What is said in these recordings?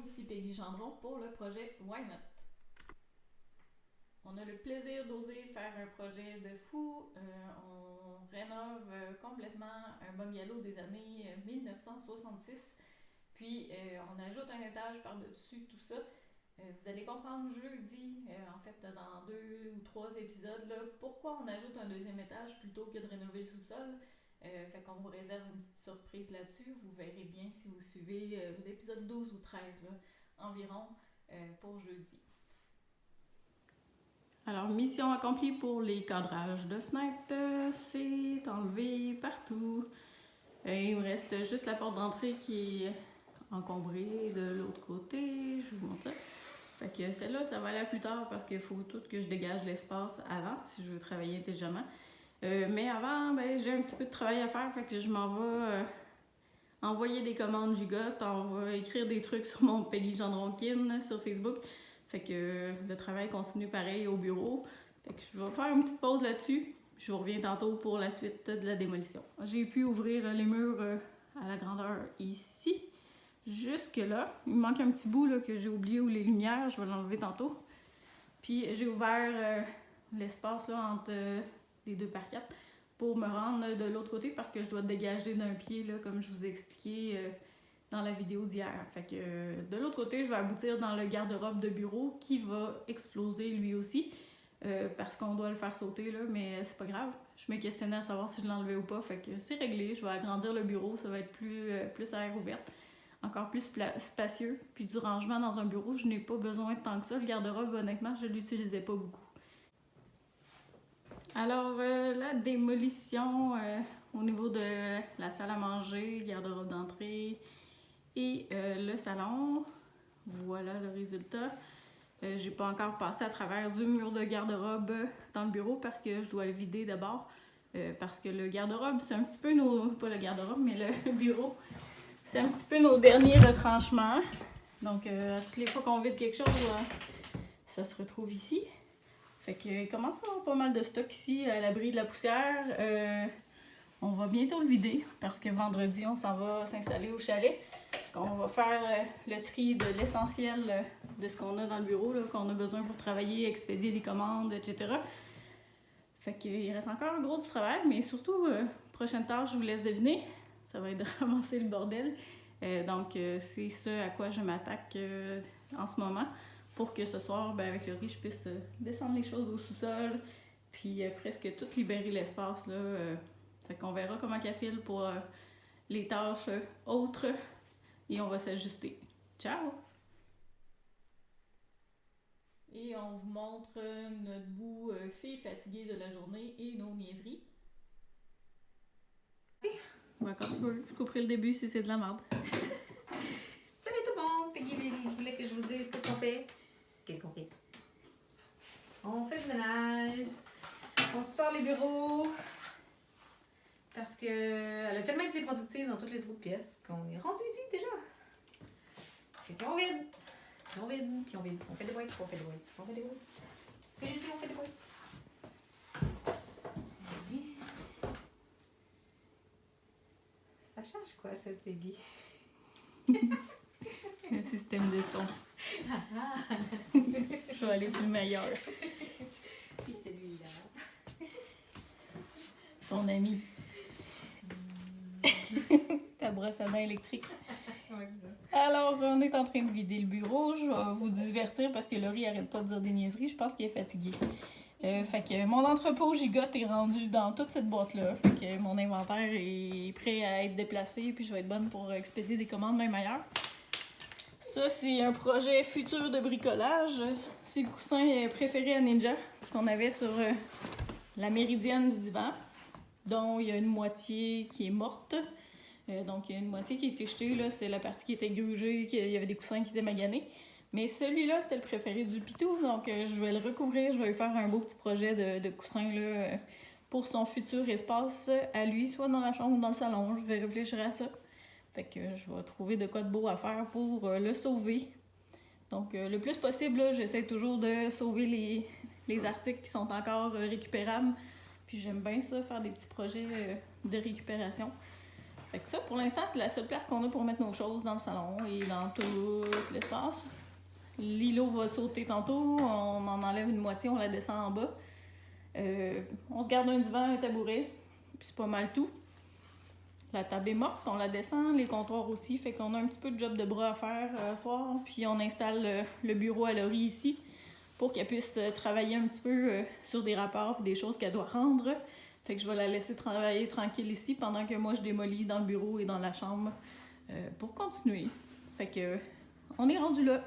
ici Peggy Gendron pour le projet Why Not. On a le plaisir d'oser faire un projet de fou. On rénove complètement un bungalow des années 1966. Puis on ajoute un étage par-dessus tout ça. Vous allez comprendre jeudi, en fait dans 2 ou 3 épisodes, là, pourquoi on ajoute un deuxième étage plutôt que de rénover le sous-sol. Fait qu'on vous réserve une petite surprise là-dessus. Vous verrez bien si vous suivez l'épisode 12 ou 13 là, environ pour jeudi. Alors, mission accomplie pour les cadrages de fenêtres, c'est enlevé partout. Il me reste juste la porte d'entrée qui est encombrée de l'autre côté. Je vous montre ça. Fait que celle-là, ça va aller plus tard parce qu'il faut tout que je dégage l'espace avant si je veux travailler intelligemment. Mais avant, j'ai un petit peu de travail à faire, fait que je m'en vais envoyer des commandes gigottes, on va écrire des trucs sur mon Peggy Gendron Kin sur Facebook. Fait que le travail continue pareil au bureau. Fait que je vais faire une petite pause là-dessus. Je vous reviens tantôt pour la suite de la démolition. J'ai pu ouvrir les murs à la grandeur ici. Jusque là. Il me manque un petit bout là, que j'ai oublié où les lumières. Je vais l'enlever tantôt. Puis j'ai ouvert l'espace là, entre les 2 parquettes pour me rendre de l'autre côté parce que je dois dégager d'un pied là, comme je vous ai expliqué dans la vidéo d'hier. Fait que de l'autre côté, je vais aboutir dans le garde-robe de bureau qui va exploser lui aussi parce qu'on doit le faire sauter là, mais c'est pas grave. Je me questionnais à savoir si je l'enlevais ou pas, fait que c'est réglé. Je vais agrandir le bureau, ça va être plus à air ouverte, encore plus spacieux. Puis du rangement dans un bureau, je n'ai pas besoin de tant que ça. Le garde-robe, honnêtement, je l'utilisais pas beaucoup. Alors, la démolition au niveau de la salle à manger, garde-robe d'entrée et le salon, voilà le résultat. J'ai pas encore passé à travers du mur de garde-robe dans le bureau parce que je dois le vider d'abord. Parce que le garde-robe, c'est un petit peu nos... pas le garde-robe, mais le bureau, c'est un petit peu nos derniers retranchements. Donc, toutes les fois qu'on vide quelque chose, ça se retrouve ici. Fait qu'il commence à avoir pas mal de stock ici à l'abri de la poussière. On va bientôt le vider parce que vendredi, on s'en va s'installer au chalet. On va faire le tri de l'essentiel de ce qu'on a dans le bureau, qu'on a besoin pour travailler, expédier des commandes, etc. Fait qu'il reste encore un gros du travail, mais surtout, prochaine tâche, je vous laisse deviner, ça va être de ramasser le bordel. Donc, c'est ce à quoi je m'attaque en ce moment. Pour que ce soir, avec le riz, je puisse descendre les choses au sous-sol, puis presque tout libérer l'espace. Fait qu'on verra comment qu'elle file pour les tâches autres et on va s'ajuster. Ciao! Et on vous montre notre bout fille fatiguée de la journée et nos niaiseries. Ouais, quand tu veux, je couperai le début si c'est de la merde. Salut tout le monde! Peggy voulait que je vous dise qu'est-ce qu'on fait. Qu'est-ce qu'on fait? On fait du ménage. On sort les bureaux. Parce que elle a tellement été productive dans toutes les autres pièces qu'on est rendu ici déjà. Et puis on vide. Puis on vide. Puis on vide. On fait des boîtes. On fait des boîtes. On fait des boîtes. Et j'ai dit on fait des boîtes. Ça change quoi ça, Peggy? Un système de son. Je vais aller filmer ailleurs. Puis celui-là. Ton ami. Ta brosse à dents électrique. Ouais, c'est ça. Alors, on est en train de vider le bureau. Je vais vous divertir parce que Laurie arrête pas de dire des niaiseries. Je pense qu'il est fatigué. Fait que mon entrepôt gigotte est rendu dans toute cette boîte-là. Fait que mon inventaire est prêt à être déplacé. Puis je vais être bonne pour expédier des commandes même ailleurs. Ça, c'est un projet futur de bricolage. C'est le coussin préféré à Ninja qu'on avait sur la méridienne du divan, dont il y a une moitié qui est morte. Donc, il y a une moitié qui a été jetée. Là, c'est la partie qui était grugée, il y avait des coussins qui étaient maganés. Mais celui-là, c'était le préféré du pitou. Donc, je vais le recouvrir. Je vais lui faire un beau petit projet de coussin là, pour son futur espace à lui, soit dans la chambre ou dans le salon. Je vais réfléchir à ça. Fait que je vais trouver de quoi de beau à faire pour le sauver. Donc, le plus possible, j'essaie toujours de sauver les articles qui sont encore récupérables. Puis j'aime bien ça, faire des petits projets de récupération. Fait que ça, pour l'instant, c'est la seule place qu'on a pour mettre nos choses dans le salon et dans tout l'espace. L'îlot va sauter tantôt, on en enlève une moitié, on la descend en bas. On se garde un divan, un tabouret, puis c'est pas mal tout. La table est morte, on la descend, les comptoirs aussi, fait qu'on a un petit peu de job de bras à faire ce soir. Puis on installe le bureau à Laurie ici pour qu'elle puisse travailler un petit peu sur des rapports et des choses qu'elle doit rendre. Fait que je vais la laisser travailler tranquille ici pendant que moi je démolis dans le bureau et dans la chambre pour continuer. Fait que on est rendu là.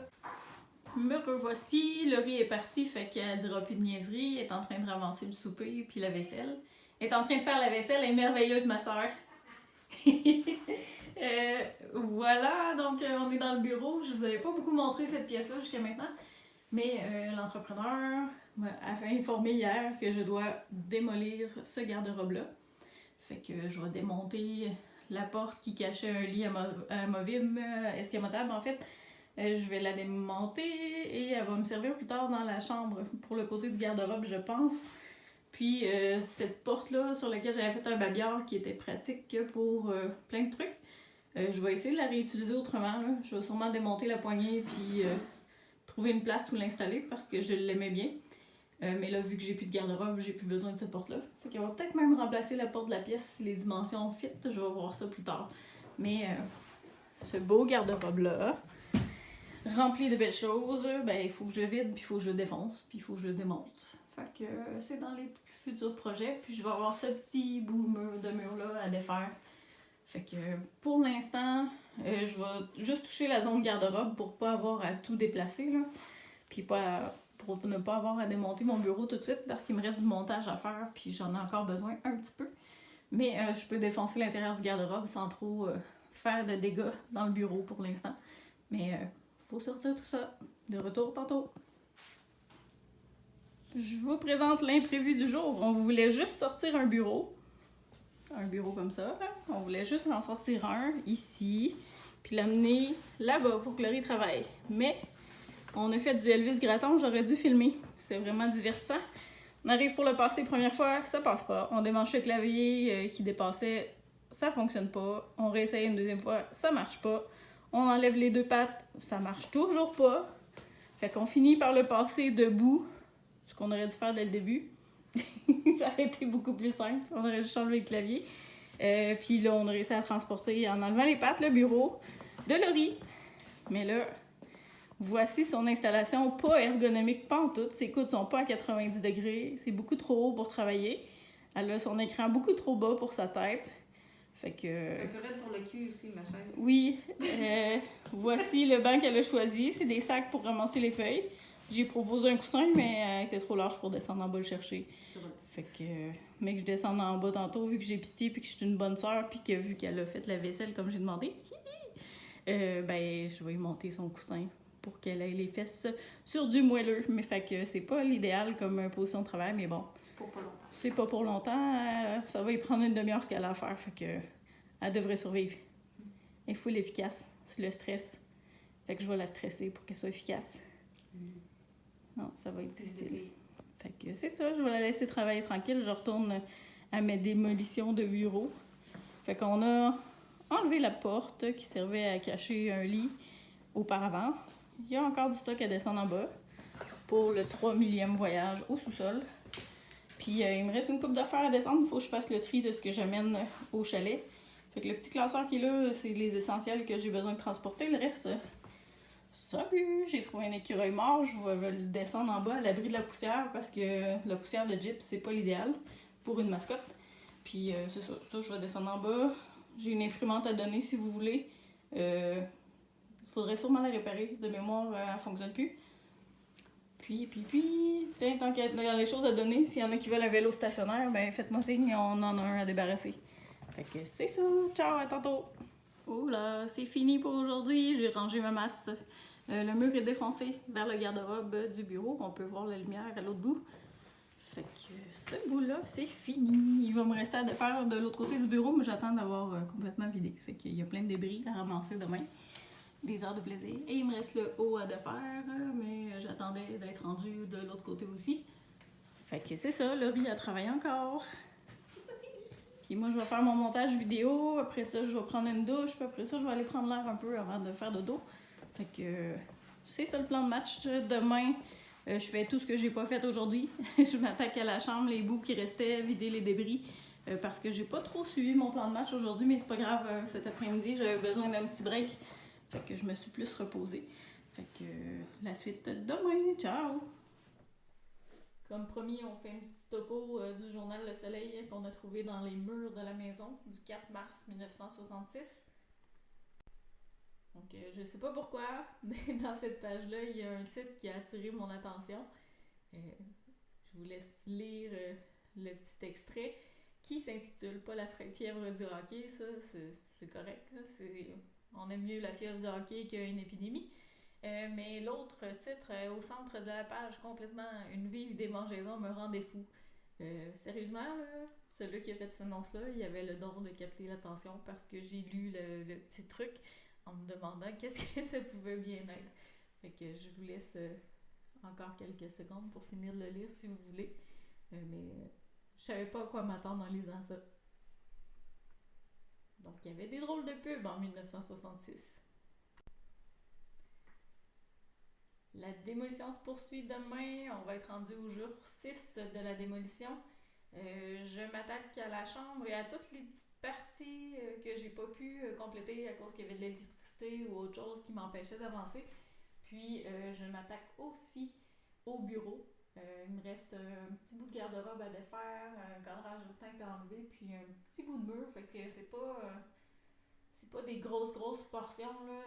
Me revoici, Laurie est partie, fait qu'elle dira plus de niaiserie, elle est en train de ramasser le souper puis la vaisselle. Elle est en train de faire la vaisselle, elle est merveilleuse ma soeur. Voilà, donc on est dans le bureau. Je vous avais pas beaucoup montré cette pièce-là jusqu'à maintenant, mais l'entrepreneur m'a informé hier que je dois démolir ce garde-robe-là. Fait que je vais démonter la porte qui cachait un lit amovible, escamotable en fait. Je vais la démonter et elle va me servir plus tard dans la chambre pour le côté du garde-robe, je pense. Puis cette porte-là sur laquelle j'avais fait un babillard qui était pratique pour plein de trucs, je vais essayer de la réutiliser autrement. Là. Je vais sûrement démonter la poignée puis trouver une place où l'installer parce que je l'aimais bien. Mais là, vu que j'ai plus de garde-robe, j'ai plus besoin de cette porte-là. Fait qu'elle va peut-être même remplacer la porte de la pièce si les dimensions fit. Je vais voir ça plus tard. Mais ce beau garde-robe-là, rempli de belles choses, ben il faut que je le vide, puis il faut que je le défonce, puis il faut que je le démonte. Fait que c'est dans les futurs projets, puis je vais avoir ce petit bout de mur-là à défaire. Fait que pour l'instant, je vais juste toucher la zone garde-robe pour pas avoir à tout déplacer, là. Puis pour ne pas avoir à démonter mon bureau tout de suite, parce qu'il me reste du montage à faire, puis j'en ai encore besoin un petit peu. Mais je peux défoncer l'intérieur du garde-robe sans trop faire de dégâts dans le bureau pour l'instant. Mais faut sortir tout ça. De retour tantôt. Je vous présente l'imprévu du jour. On voulait juste sortir un bureau. Un bureau comme ça. Là. On voulait juste en sortir un ici. Puis l'amener là-bas pour que Laurie travaille. Mais on a fait du Elvis Gratton. J'aurais dû filmer. C'est vraiment divertissant. On arrive pour le passer première fois. Ça passe pas. On démanche le clavier qui dépassait. Ça fonctionne pas. On réessaye une deuxième fois. Ça marche pas. On enlève les deux pattes. Ça marche toujours pas. Fait qu'on finit par le passer debout. Ce qu'on aurait dû faire dès le début. Ça aurait été beaucoup plus simple. On aurait juste enlevé le clavier. Puis là, on a réussi à transporter, en enlevant les pattes, le bureau de Laurie. Mais là, voici son installation pas ergonomique, pas en tout. Ses coudes sont pas à 90 degrés. C'est beaucoup trop haut pour travailler. Elle a son écran beaucoup trop bas pour sa tête. Fait que... C'est un peu raide pour le cul aussi, ma chaise. Oui. Voici le banc qu'elle a choisi. C'est des sacs pour ramasser les feuilles. J'ai proposé un coussin, mais elle était trop large pour descendre en bas le chercher. Fait que, mais que je descende en bas tantôt, vu que j'ai pitié, puis que je suis une bonne sœur, puis que vu qu'elle a fait la vaisselle comme j'ai demandé, ben, je vais lui monter son coussin pour qu'elle ait les fesses sur du moelleux. Mais fait que c'est pas l'idéal comme position de travail, mais bon. C'est pour pas longtemps. C'est pas pour longtemps. Ça va y prendre une demi-heure ce qu'elle a à faire, fait que elle devrait survivre. Elle est full efficace sur le stress. Fait que je vais la stresser pour qu'elle soit efficace. Non, ça va être difficile. Fait que c'est ça, je vais la laisser travailler tranquille. Je retourne à mes démolitions de bureau. Fait qu'on a enlevé la porte qui servait à cacher un lit auparavant. Il y a encore du stock à descendre en bas pour le 3 millième voyage au sous-sol. Puis il me reste une coupe d'affaires à descendre. Il faut que je fasse le tri de ce que j'amène au chalet. Fait que le petit classeur qui est là, c'est les essentiels que j'ai besoin de transporter. Le reste... Salut! J'ai trouvé un écureuil mort, je vais le descendre en bas à l'abri de la poussière parce que la poussière de gyps, c'est pas l'idéal pour une mascotte. Puis c'est ça, je vais descendre en bas. J'ai une imprimante à donner si vous voulez. Il faudrait sûrement la réparer, de mémoire, elle fonctionne plus. Puis, tiens, tant qu'il y a les choses à donner, s'il y en a qui veulent un vélo stationnaire, ben faites-moi signe, on en a un à débarrasser. Fait que c'est ça, ciao, à tantôt! Oh là, c'est fini pour aujourd'hui. J'ai rangé ma masse. Le mur est défoncé vers le garde-robe du bureau. On peut voir la lumière à l'autre bout. Fait que ce bout-là, c'est fini. Il va me rester à faire de l'autre côté du bureau, mais j'attends d'avoir complètement vidé. Fait qu'il y a plein de débris à ramasser demain. Des heures de plaisir. Et il me reste le haut à défaire, mais j'attendais d'être rendu de l'autre côté aussi. Fait que c'est ça, Laurie a travaillé encore. Puis moi, je vais faire mon montage vidéo. Après ça, je vais prendre une douche. Puis après ça, je vais aller prendre l'air un peu avant de faire dodo. Fait que c'est ça le plan de match. Demain, je fais tout ce que j'ai pas fait aujourd'hui. Je m'attaque à la chambre, les bouts qui restaient, vider les débris. Parce que j'ai pas trop suivi mon plan de match aujourd'hui, mais c'est pas grave. Cet après-midi, j'avais besoin d'un petit break. Fait que je me suis plus reposée. Fait que la suite demain. Ciao! Comme promis, on fait une petite topo du journal Le Soleil qu'on a trouvé dans les murs de la maison du 4 mars 1966. Donc, je sais pas pourquoi, mais dans cette page-là, il y a un titre qui a attiré mon attention. Je vous laisse lire le petit extrait qui s'intitule pas la fièvre du hockey. Ça, c'est correct. On aime mieux la fièvre du hockey qu'une épidémie. Mais l'autre titre, au centre de la page, complètement une vive démangeaison me rendait fou. Sérieusement, celui qui a fait cette annonce-là, il avait le don de capter l'attention parce que j'ai lu le petit truc en me demandant qu'est-ce que ça pouvait bien être. Fait que je vous laisse encore quelques secondes pour finir de le lire si vous voulez. Mais je savais pas à quoi m'attendre en lisant ça. Donc il y avait des drôles de pubs en 1966. La démolition se poursuit demain. On va être rendu au jour 6 de la démolition. Je m'attaque à la chambre et à toutes les petites parties que j'ai pas pu compléter à cause qu'il y avait de l'électricité ou autre chose qui m'empêchait d'avancer. Puis je m'attaque aussi au bureau. Il me reste un petit bout de garde-robe à défaire, un cadrage de teinte à enlever, puis un petit bout de mur. Fait que c'est pas des grosses portions, là.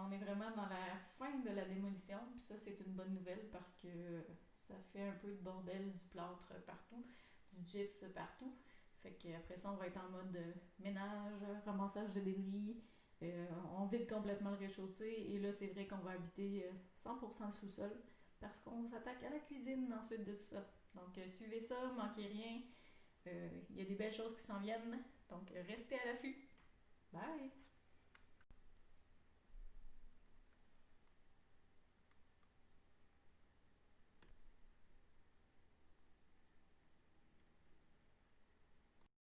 On est vraiment dans la fin de la démolition. Puis ça, c'est une bonne nouvelle parce que ça fait un peu de bordel, du plâtre partout, du gyps partout. Fait qu'après ça, on va être en mode ménage, ramassage de débris. On vide complètement le rez-de-chaussée. Et là, c'est vrai qu'on va habiter 100% le sous-sol parce qu'on s'attaque à la cuisine ensuite de tout ça. Donc, suivez ça, manquez rien. Il y a des belles choses qui s'en viennent. Donc, restez à l'affût. Bye!